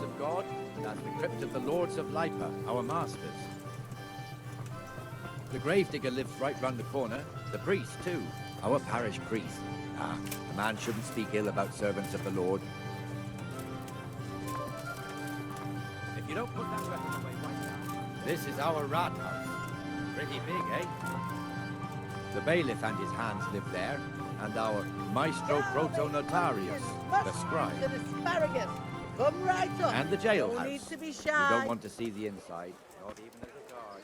of God, and as the crypt of the Lords of Lipa, our masters. The gravedigger lives right round the corner. The priest, too. Our parish priest. Ah, a man shouldn't speak ill about servants of the Lord. If you don't put that weapon away right now... This is our rat house. Pretty big, eh? The bailiff and his hands live there, and our maestro proto-notarius, the scribe. An asparagus. Come right up. And the jailhouse. No need to be You shy. don't want to see the inside, not even as a guard.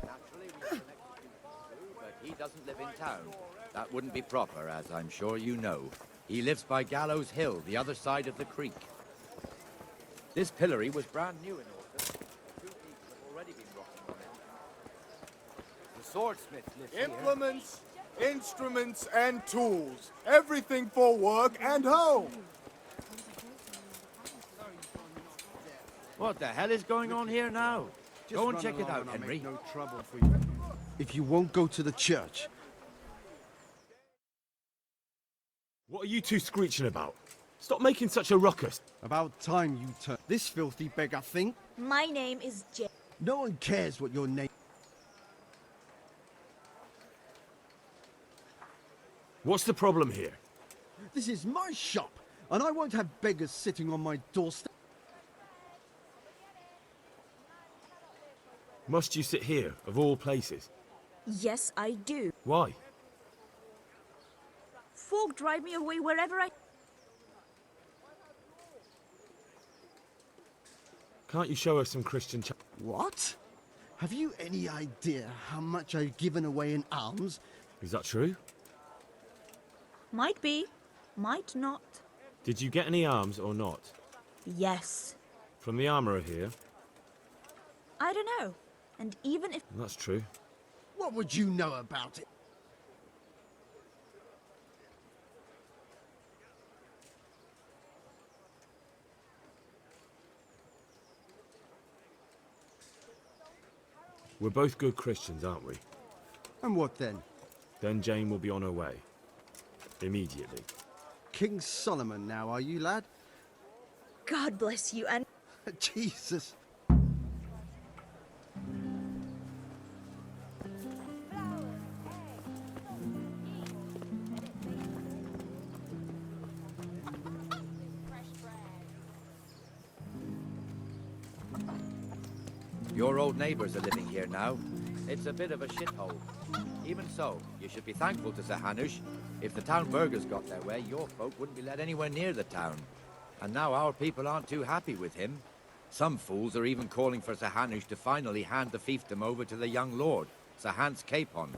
Naturally, we can execute him too, but he doesn't live in town. That wouldn't be proper, as I'm sure you know. He lives by Gallows Hill, the other side of the creek. This pillory was brand new in autumn. 2 people have already been rotting on it. The swordsmith lives here. Implements, instruments, and tools. Everything for work and home. What the hell is going on here now? Go and check it out, Henry. No trouble for you. If you won't go to the church. What are you two screeching about? Stop making such a ruckus. About time you turn. This filthy beggar thing. My name is Jane. No one cares what your name. What's the problem here? This is my shop, and I won't have beggars sitting on my doorstep. Must you sit here, of all places? Yes, I do. Why? Folk drive me away wherever I... Can't you show us some Christian What? Have you any idea how much I've given away in alms? Is that true? Might be, might not. Did you get any arms or not? Yes. From the armourer here? I don't know. And even if... That's true. What would you know about it? We're both good Christians, aren't we? And what then? Then Jane will be on her way. Immediately. King Solomon now, are you, lad? God bless you and... Jesus. Your old neighbours are living here now. It's a bit of a shithole. Even so, you should be thankful to Sir Hanush. If the town burghers got their way, your folk wouldn't be let anywhere near the town. And now our people aren't too happy with him. Some fools are even calling for Sir Hanush to finally hand the fiefdom over to the young lord, Sir Hans Capon.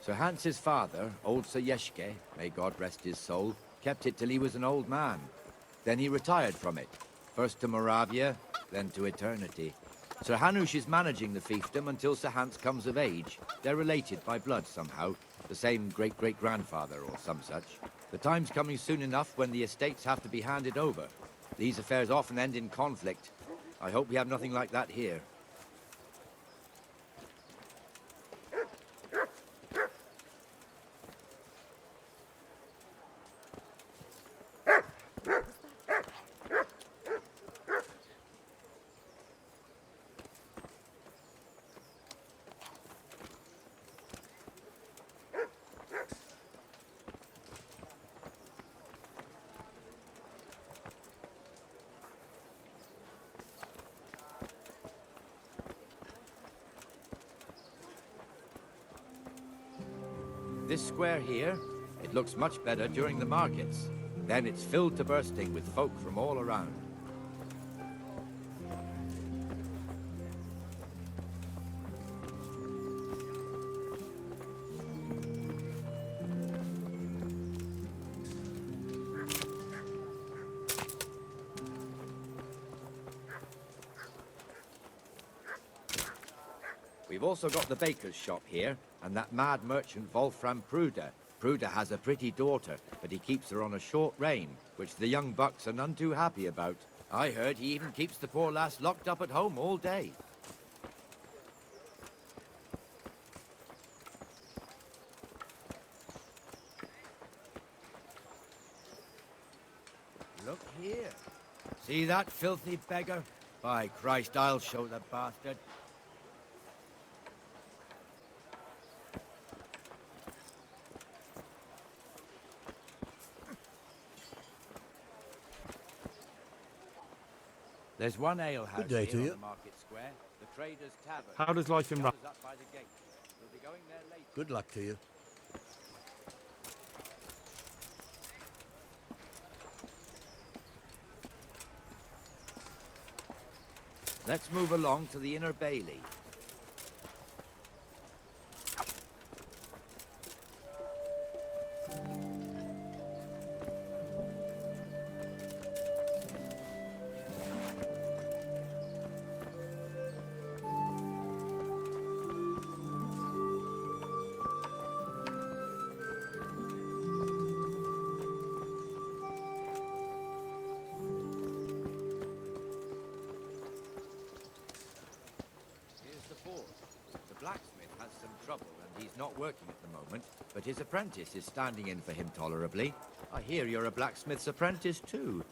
Sir Hans's father, old Sir Yeshke, may God rest his soul, kept it till he was an old man. Then he retired from it, first to Moravia, then to eternity. Sir Hanush is managing the fiefdom until Sir Hans comes of age. They're related by blood somehow, the same great-great-grandfather or some such. The time's coming soon enough when the estates have to be handed over. These affairs often end in conflict. I hope we have nothing like that here. This square here, it looks much better during the markets. Then it's filled to bursting with folk from all around. We've also got the baker's shop here, and that mad merchant Wolfram Pruder. Pruder has a pretty daughter, but he keeps her on a short rein, which the young bucks are none too happy about. I heard he even keeps the poor lass locked up at home all day. Look here. See that filthy beggar? By Christ, I'll show the bastard. There's one alehouse Good day here to on you. the market square, the Trader's Tavern. How does life in Shutters up by the gate. We'll be going there later. Good luck to you. Let's move along to the Inner Bailey. Here's the forge. The blacksmith has some trouble and he's not working at the moment, but his apprentice is standing in for him tolerably. I hear you're a blacksmith's apprentice too.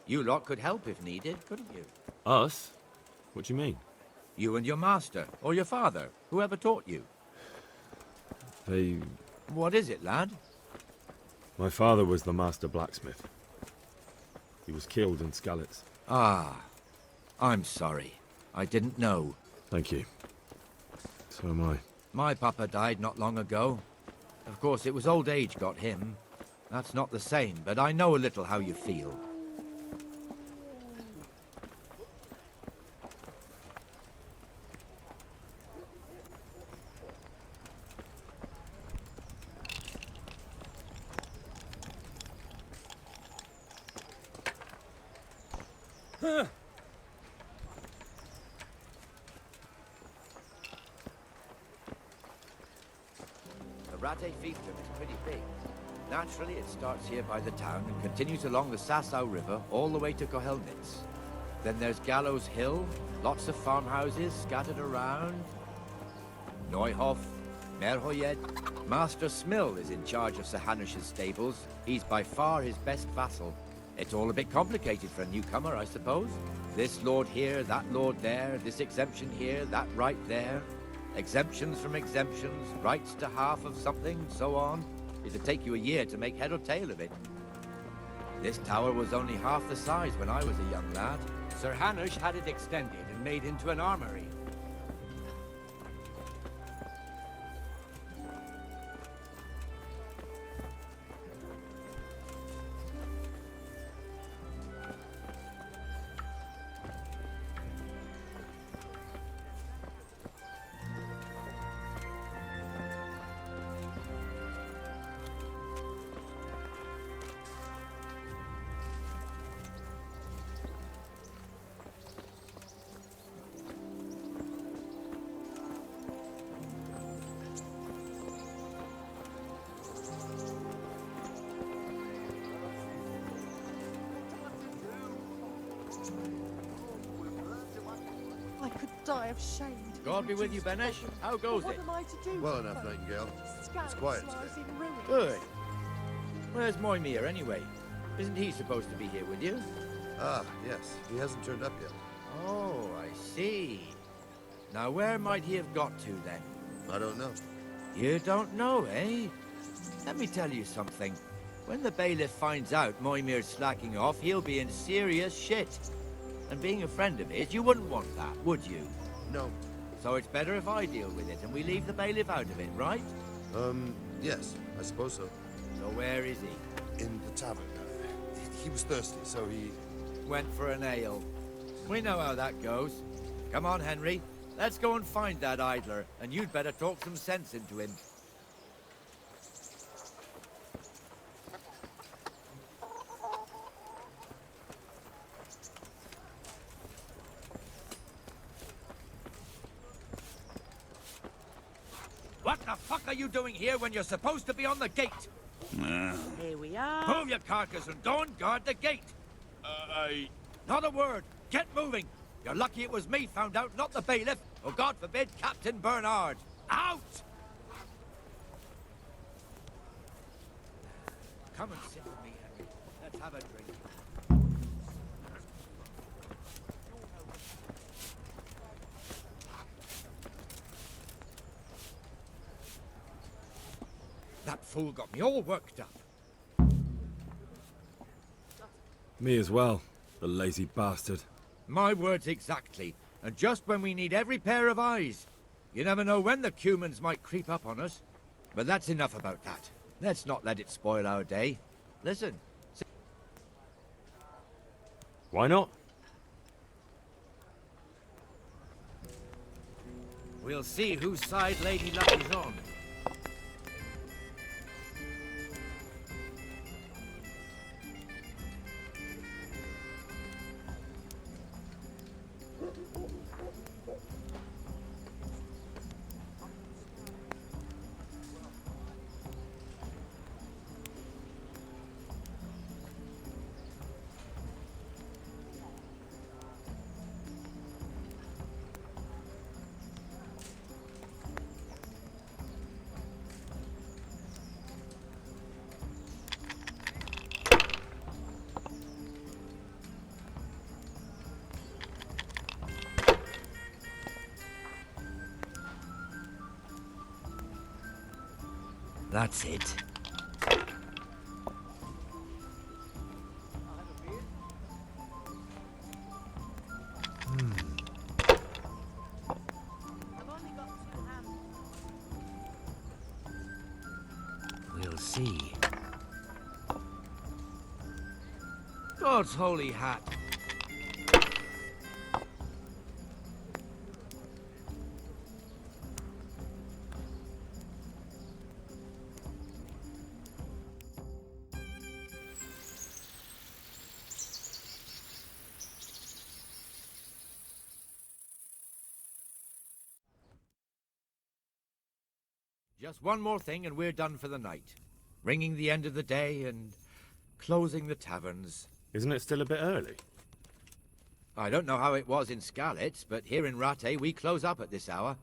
You lot could help if needed, couldn't you? Us? What do you mean? You and your master, or your father, whoever taught you. They... What is it, lad? My father was the master blacksmith. He was killed in Skalitz. Ah, I'm sorry. I didn't know. Thank you. So am I. My papa died not long ago. Of course, it was old age got him. That's not the same, but I know a little how you feel. The Rate Fiefdom is pretty big. Naturally, it starts here by the town and continues along the Sasau River all the way to Kohelnitz. Then there's Gallows Hill, lots of farmhouses scattered around. Neuhof, Merhoyed. Master Smill is in charge of Sir Hanush's stables. He's by far his best vassal. It's all a bit complicated for a newcomer, I suppose. This lord here, that lord there, this exemption here, that right there. Exemptions from exemptions, rights to half of something, so on. It'd take you a year to make head or tail of it. This tower was only half the size when I was a young lad. Sir Hanush had it extended and made into an armory. I could die of shame. to God be with you, reduced Benesh. to begging. How goes What it? am I to do? Well enough, Nightingale. Scandal It's quiet lies today. in ruins. Good. Where's Moimir, anyway? Isn't he supposed to be here with you? Ah, yes. He hasn't turned up yet. Oh, I see. Now, where might he have got to, then? I don't know. You don't know, eh? Let me tell you something. When the bailiff finds out Moimir's slacking off, he'll be in serious shit. And being a friend of his, you wouldn't want that, would you? No. So it's better if I deal with it and we leave the bailiff out of it, right? Yes, I suppose so. So where is he? In the tavern. He was thirsty, so he... Went for an ale. We know how that goes. Come on, Henry. Let's go and find that idler, and you'd better talk some sense into him. What the fuck are you doing here when you're supposed to be on the gate? Here we are. Move your carcass and don't guard the gate. Not a word. Get moving. You're lucky it was me found out, not the bailiff, or God forbid, Captain Bernard. Out! Come and sit with me, Henry. Let's have a drink. That fool got me all worked up. Me as well, the lazy bastard. My words exactly. And just when we need every pair of eyes. You never know when the Cumans might creep up on us. But that's enough about that. Let's not let it spoil our day. Listen. Why not? We'll see whose side Lady Luck is on. That's it. We'll see. God's holy hat. Just one more thing and we're done for the night. Ringing the end of the day and closing the taverns. Isn't it still a bit early? I don't know how it was in Skalitz, but here in Rattay we close up at this hour.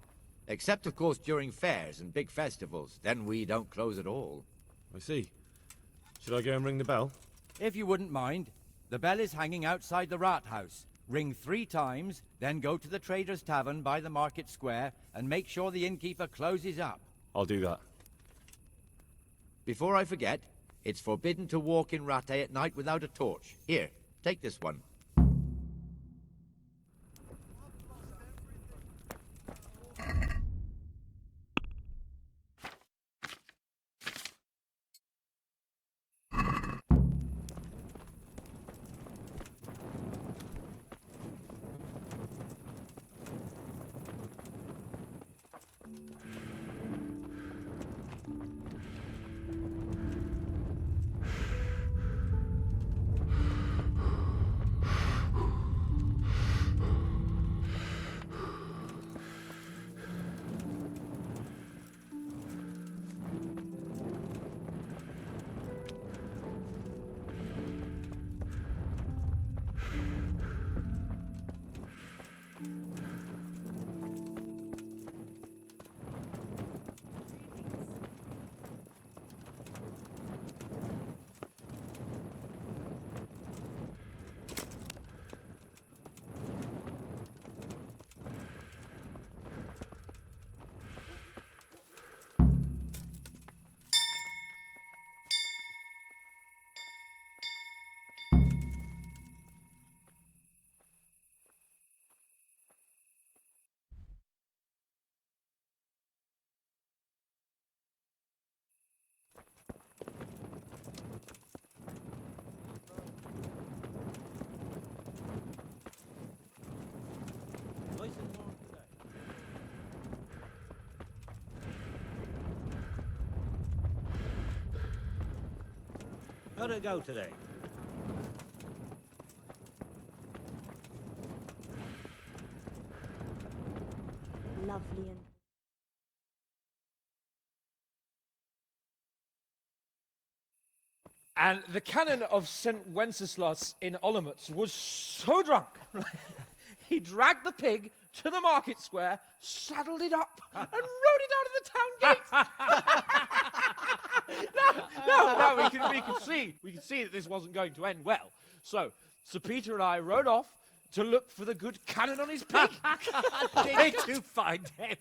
Except, of course, during fairs and big festivals. Then we don't close at all. I see. Should I go and ring the bell? If you wouldn't mind, the bell is hanging outside the Rat House. Ring 3 times, then go to the Trader's Tavern by the Market Square and make sure the innkeeper closes up. I'll do that. Before I forget, it's forbidden to walk in Rattay at night without a torch. Here, take this one. How'd it go today? Lovely and... And the canon of St. Wenceslas in Olomouc was so drunk, he dragged the pig to the market square, saddled it up, and rode it out of the town gate. No, we could see that this wasn't going to end well. So, Sir Peter and I rode off to look for the good canon on his pig. Did you find him?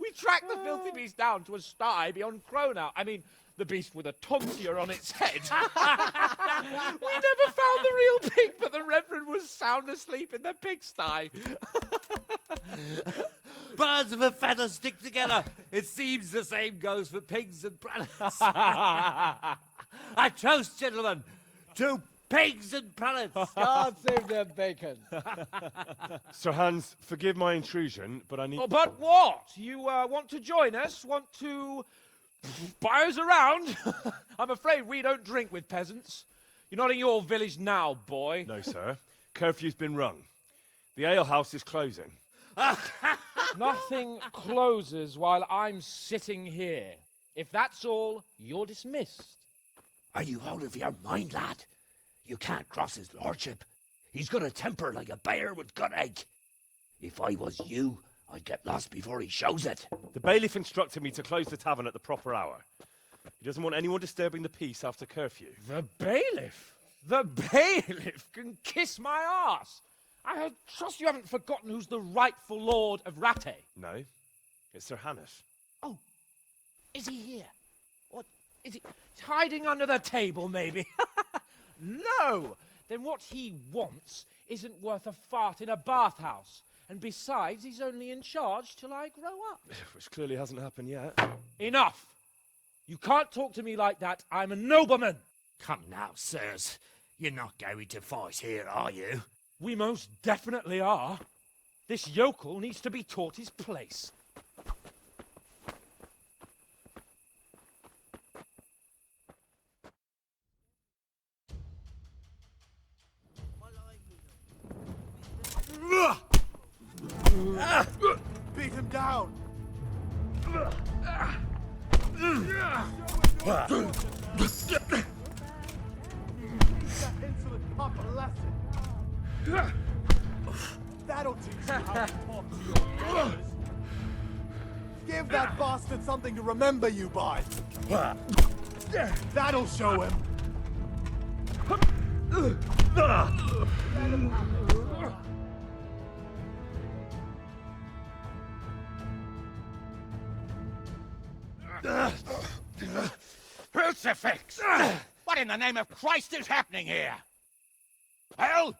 We tracked the filthy beast down to a sty beyond Cronow. I mean, the beast with a tonsure on its head. We never found the real pig, but the Reverend was sound asleep in the pigsty. Birds of a feather stick together. It seems the same goes for pigs and prelates. I toast, gentlemen, to pigs and prelates. God save their bacon. Sir Hans, forgive my intrusion, but I need... Oh, but what? You want to join us? Want to buy us around? I'm afraid we don't drink with peasants. You're not in your village now, boy. No, sir. Curfew's been rung. The alehouse is closing. Nothing closes while I'm sitting here. If that's all, you're dismissed. Are you out of your mind, lad? You can't cross his lordship. He's got a temper like a bear with gut ache. If I was you, I'd get lost before he shows it. The bailiff instructed me to close the tavern at the proper hour. He doesn't want anyone disturbing the peace after curfew. The bailiff? The bailiff can kiss my arse. I trust you haven't forgotten who's the rightful lord of Rattay. No, it's Sir Hannes. Oh, is he here? What, is he hiding under the table, maybe? No! Then what he wants isn't worth a fart in a bathhouse. And besides, he's only in charge till I grow up. Which clearly hasn't happened yet. Enough! You can't talk to me like that. I'm a nobleman. Come now, sirs. You're not going to fight here, are you? We most definitely are. This yokel needs to be taught his place. Beat him down! That insolent pup a lesson. That'll teach you how to talk to your daughters. Give that bastard something to remember you by. That'll show him. Let him have it. Crucifix! What in the name of Christ is happening here? Well,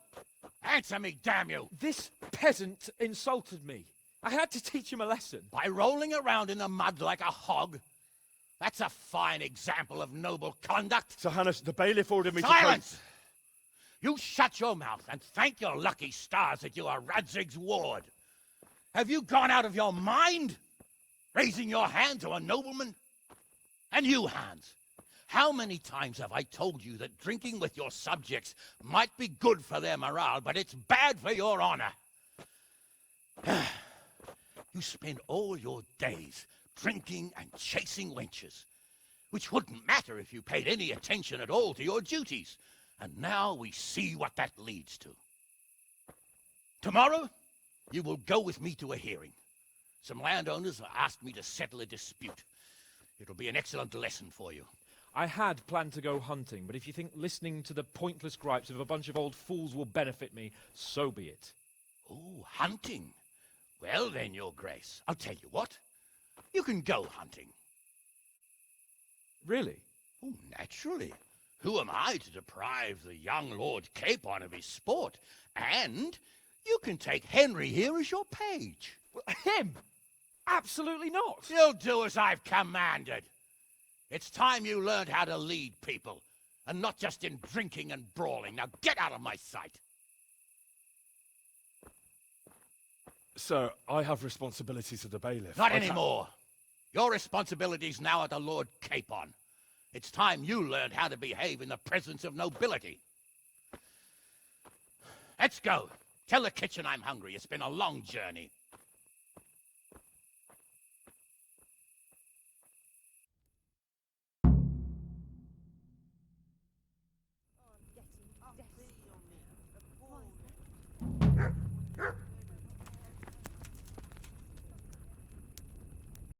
answer me, damn you! This peasant insulted me. I had to teach him a lesson. By rolling around in the mud like a hog? That's a fine example of noble conduct. Sir Hannes, the bailiff ordered me Silence! You shut your mouth and thank your lucky stars that you are Radzig's ward. Have you gone out of your mind? Raising your hand to a nobleman? And you, Hans, how many times have I told you that drinking with your subjects might be good for their morale, but it's bad for your honor? You spend all your days drinking and chasing wenches, which wouldn't matter if you paid any attention at all to your duties. And now we see what that leads to. Tomorrow, you will go with me to a hearing. Some landowners have asked me to settle a dispute. It'll be an excellent lesson for you. I had planned to go hunting, but if you think listening to the pointless gripes of a bunch of old fools will benefit me, so be it. Oh, hunting. Well then, Your Grace, I'll tell you what. You can go hunting. Really? Oh, naturally. Who am I to deprive the young Lord Capon of his sport? And you can take Henry here as your page. Well, him? Absolutely not. You'll do as I've commanded. It's time you learned how to lead people, and not just in drinking and brawling. Now get out of my sight. Sir, I have responsibilities to the bailiff. Not anymore. Your responsibilities now are the Lord Capon. It's time you learned how to behave in the presence of nobility. Let's go. Tell the kitchen I'm hungry. It's been a long journey.